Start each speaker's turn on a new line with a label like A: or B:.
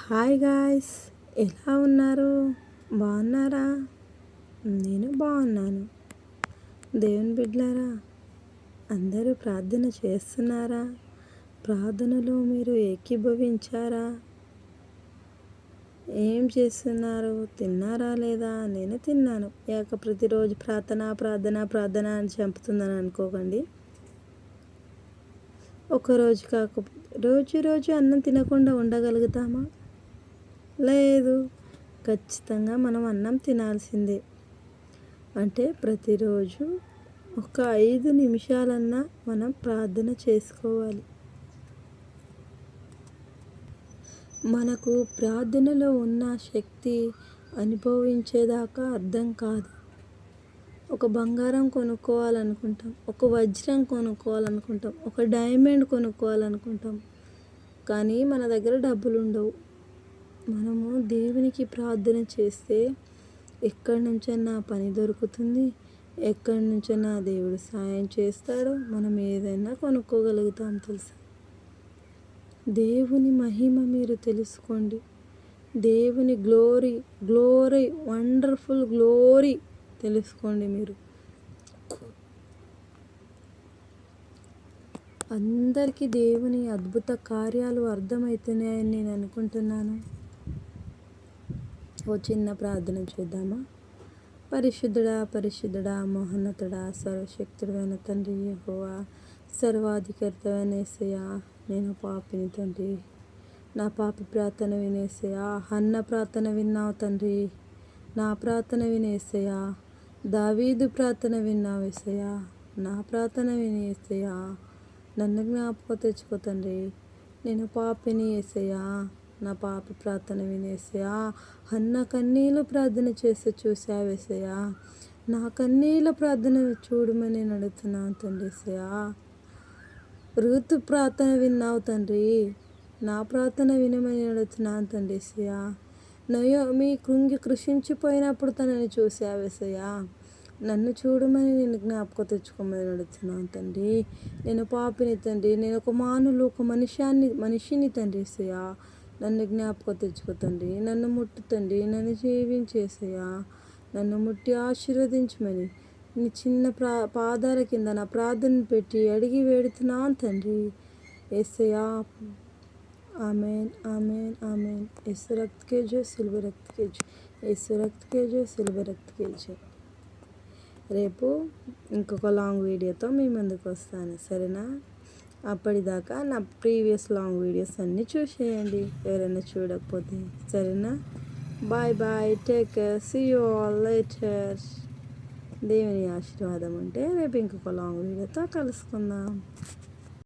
A: Hi guys, ఎలా ఉన్నారు? బాగున్నారా? నేను బాగున్నాను. దేవుని బిడ్డలారా, అందరూ ప్రార్థన చేస్తున్నారా? ప్రార్థనలో మీరు ఏకీభవించారా? ఏం చేస్తున్నారు? తిన్నారా లేదా? నేను తిన్నాను. ప్రతిరోజు ప్రార్థన ప్రార్థన ప్రార్థన అని చంపుతుందని అనుకోకండి. ఒకరోజు కాకపోతే రోజు అన్నం తినకుండా ఉండగలుగుతామా? లేదు, ఖచ్చితంగా మనం అన్నం తినాల్సిందే. అంటే ప్రతిరోజు ఒక 5 నిమిషాలన్నా మనం ప్రార్థన చేసుకోవాలి. మనకు ప్రార్థనలో ఉన్న శక్తి అనుభవించేదాకా అర్థం కాదు. ఒక బంగారం కొనుక్కోవాలనుకుంటాం, ఒక వజ్రం కొనుక్కోవాలనుకుంటాం, ఒక డైమండ్ కొనుక్కోవాలనుకుంటాం, కానీ మన దగ్గర డబ్బులు ఉండవు. మనము దేవునికి ప్రార్థన చేస్తే ఎక్కడి నుంచైనా పని దొరుకుతుంది, ఎక్కడి నుంచైనా దేవుడు సాయం చేస్తాడు. మనం ఏదైనా కొనుక్కోగలుగుతాం. తెలుసా? దేవుని మహిమ మీరు తెలుసుకోండి. దేవుని గ్లోరీ వండర్ఫుల్ గ్లోరీ తెలుసుకోండి. మీరు అందరికీ దేవుని అద్భుత కార్యాలు అర్థమవుతున్నాయని నేను అనుకుంటున్నాను. ఓ చిన్న ప్రార్థన చేద్దామా? పరిశుద్ధుడా పరిశుద్ధుడా మహోన్నతుడా సర్వశక్తుడైన తండ్రి యెహోవా, సర్వాధికారితమైన యేసయ్యా, నేను పాపిని తండ్రి. నా పాపి ప్రార్థన వినేసయ్యా. అన్న ప్రార్థన విన్నావు తండ్రి. నా ప్రార్థన వినేసయ్యా. దావీదు ప్రార్థన విన్నావు యేసయ్యా. నా ప్రార్థన వినేసయ్యా. నన్ను జ్ఞాపకం తెచ్చుకో తండ్రి. నేను పాపిని యేసయ్యా. నా పాపి ప్రార్థన వినేసయ్యా. అన్న కన్నీళ్ళు ప్రార్థన చేసి చూసావు యేసయ్యా. నా కన్నీళ్ళ ప్రార్థన చూడమని నేను అడుగుతున్నాను తండ్రి యేసయ్యా. ఋతు ప్రార్థన విన్నావు తండ్రి. నా ప్రార్థన వినమని అడుగుతున్నాను తండ్రి యేసయ్యా. మీ కృషించిపోయినప్పుడు తనని చూసావు యేసయ్యా. నన్ను చూడమని నేను జ్ఞాపకం తెచ్చుకోమని అడుగుతున్నాను తండ్రి. నేను పాపిని తండ్రి. నేను ఒక మనిషిని తండ్రి యేసయ్యా. నన్ను జ్ఞాపకం తెచ్చుకో తండ్రి. నన్ను ముట్టు తండ్రి. నన్ను జీవించేసయ్యా. నన్ను ముట్టి ఆశీర్వదించమని నీ చిన్న పాదాల కింద నా ప్రార్థన పెట్టి అడిగి వేడుతున్నాను తండ్రి యేసయ్యా. Amen amen amen. యేసు రక్త के जय, सिल्वर रक्त के जय, యేసు రక్త के जय, सिल्वर रक्त के जय. రేపు ఇంకొక లాంగ్ వీడియోతో మీ ముందుకు వస్తాను, సరేనా? అప్పటిదాకా నా ప్రీవియస్ లాంగ్ వీడియోస్ అన్నీ చూసేయండి ఎవరైనా చూడకపోతే, సరేనా? Bye bye, take care, see you all later. దేవుని ఆశీర్వాదం ఉంటే రేపు ఇంకొక లాంగ్ వీడియోతో కలుసుకుందాం.